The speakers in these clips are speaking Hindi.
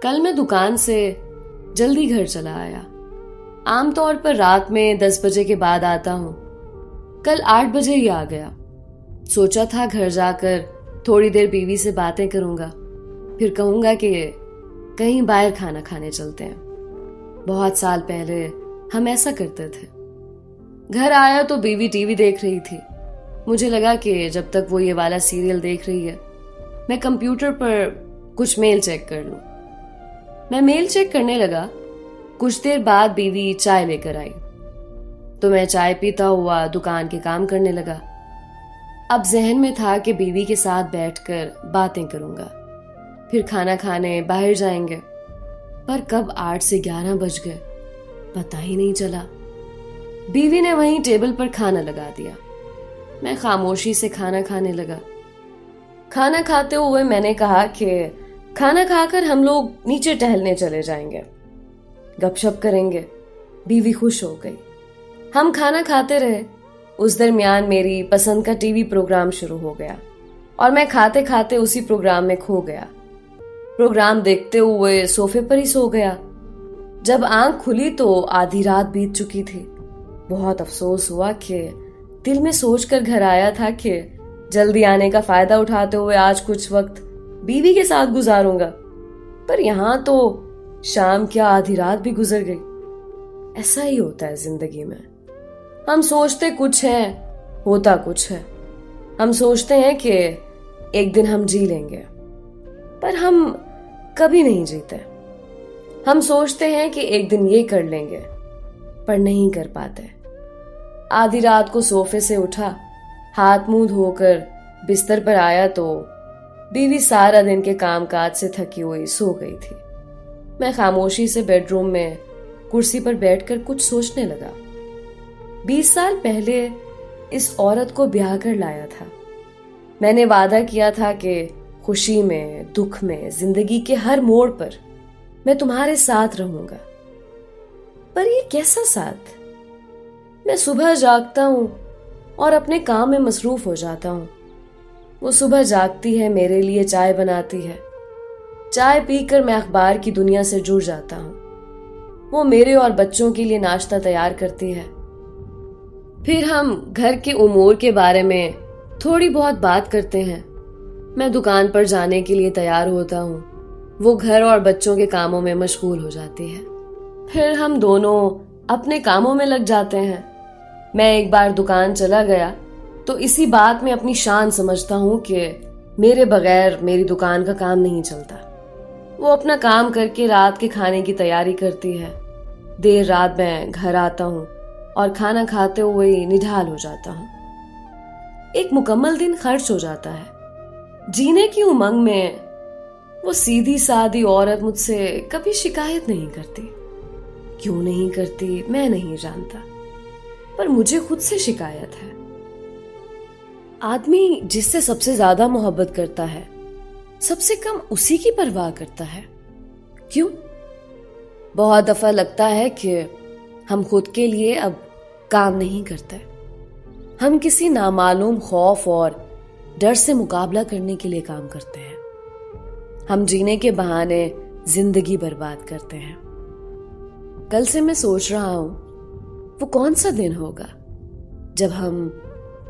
कल मैं दुकान से जल्दी घर चला आया। आमतौर पर रात में 10 बजे के बाद आता हूँ। कल 8 बजे ही आ गया। सोचा था घर जाकर थोड़ी देर बीवी से बातें करूंगा, फिर कहूंगा कि कहीं बाहर खाना खाने चलते हैं। बहुत साल पहले हम ऐसा करते थे। घर आया तो बीवी टीवी देख रही थी। मुझे लगा कि जब तक वो ये वाला सीरियल देख रही है, मैं कंप्यूटर पर कुछ मेल चेक कर लूं। मैं मेल चेक करने लगा। कुछ देर बाद बीवी चाय लेकर आई तो मैं चाय पीता हुआ दुकान के काम करने लगा। अब जहन में था कि बीवी के साथ बैठकर बातें करूंगा, फिर खाना खाने बाहर जाएंगे। पर कब 8 से 11 बज गए, पता ही नहीं चला। बीवी ने वहीं टेबल पर खाना लगा दिया। मैं खामोशी से खाना खाने लगा। खाना खाते हुए मैंने कहा कि खाना खाकर हम लोग नीचे टहलने चले जाएंगे, गपशप करेंगे। बीवी खुश हो गई। हम खाना खाते रहे। उस दरमियान मेरी पसंद का टीवी प्रोग्राम शुरू हो गया और मैं खाते खाते उसी प्रोग्राम में खो गया। प्रोग्राम देखते हुए सोफे पर ही सो गया। जब आंख खुली तो आधी रात बीत चुकी थी। बहुत अफसोस हुआ कि दिल में सोचकर घर आया था कि जल्दी आने का फायदा उठाते हुए आज कुछ वक्त बीवी के साथ गुजारूंगा, पर यहां तो शाम क्या आधी रात भी गुजर गई। ऐसा ही होता है जिंदगी में। हम सोचते कुछ है, होता कुछ है। हम सोचते हैं कि एक दिन हम जी लेंगे, पर हम कभी नहीं जीते। हम सोचते हैं कि एक दिन ये कर लेंगे, पर नहीं कर पाते। आधी रात को सोफे से उठा, हाथ मुंह धोकर बिस्तर पर आया तो बीवी सारा दिन के कामकाज से थकी हुई सो गई थी। मैं खामोशी से बेडरूम में कुर्सी पर बैठकर कुछ सोचने लगा। 20 साल पहले इस औरत को ब्याह कर लाया था। मैंने वादा किया था कि खुशी में, दुख में, जिंदगी के हर मोड़ पर मैं तुम्हारे साथ रहूंगा। पर ये कैसा साथ? मैं सुबह जागता हूं और अपने काम में मसरूफ हो जाता हूं। वो सुबह जागती है, मेरे लिए चाय बनाती है। चाय पीकर मैं अखबार की दुनिया से जुड़ जाता हूं। वो मेरे और बच्चों के लिए नाश्ता तैयार करती है। फिर हम घर के उमूर के बारे में थोड़ी बहुत बात करते हैं। मैं दुकान पर जाने के लिए तैयार होता हूँ। वो घर और बच्चों के कामों में मशगूल हो जाती है। फिर हम दोनों अपने कामों में लग जाते हैं। मैं एक बार दुकान चला गया तो इसी बात में अपनी शान समझता हूँ कि मेरे बगैर मेरी दुकान का काम नहीं चलता। वो अपना काम करके रात के खाने की तैयारी करती है। देर रात मैं घर आता हूँ और खाना खाते हुए ही निढाल हो जाता हूँ। एक मुकम्मल दिन खर्च हो जाता है। जीने की उमंग में वो सीधी सादी औरत मुझसे कभी शिकायत नहीं करती। क्यों नहीं करती मैं नहीं जानता, पर मुझे खुद से शिकायत है। आदमी जिससे सबसे ज्यादा मोहब्बत करता है, सबसे कम उसी की परवाह करता है। क्यों? बहुत दफा लगता है कि हम खुद के लिए अब काम नहीं करते। हम किसी नामालूम खौफ और डर से मुकाबला करने के लिए काम करते हैं। हम जीने के बहाने जिंदगी बर्बाद करते हैं। कल से मैं सोच रहा हूं, वो कौन सा दिन होगा जब हम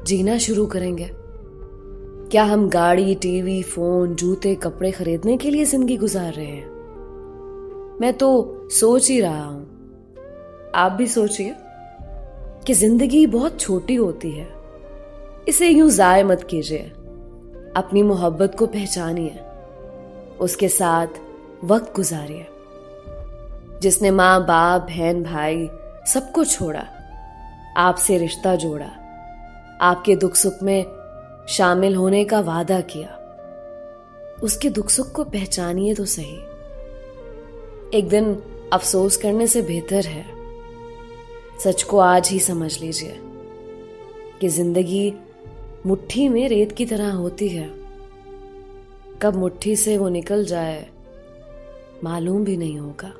जीना शुरू करेंगे। क्या हम गाड़ी, टीवी, फोन, जूते, कपड़े खरीदने के लिए जिंदगी गुजार रहे हैं? मैं तो सोच ही रहा हूं, आप भी सोचिए कि जिंदगी बहुत छोटी होती है। इसे यूं जाय मत कीजिए। अपनी मोहब्बत को पहचानिए, उसके साथ वक्त गुजारिए। जिसने माँ बाप, बहन भाई सबको छोड़ा, आपसे रिश्ता जोड़ा, आपके दुख सुख में शामिल होने का वादा किया, उसके दुख सुख को पहचानिए तो सही। एक दिन अफसोस करने से बेहतर है सच को आज ही समझ लीजिए कि जिंदगी मुट्ठी में रेत की तरह होती है। कब मुट्ठी से वो निकल जाए मालूम भी नहीं होगा।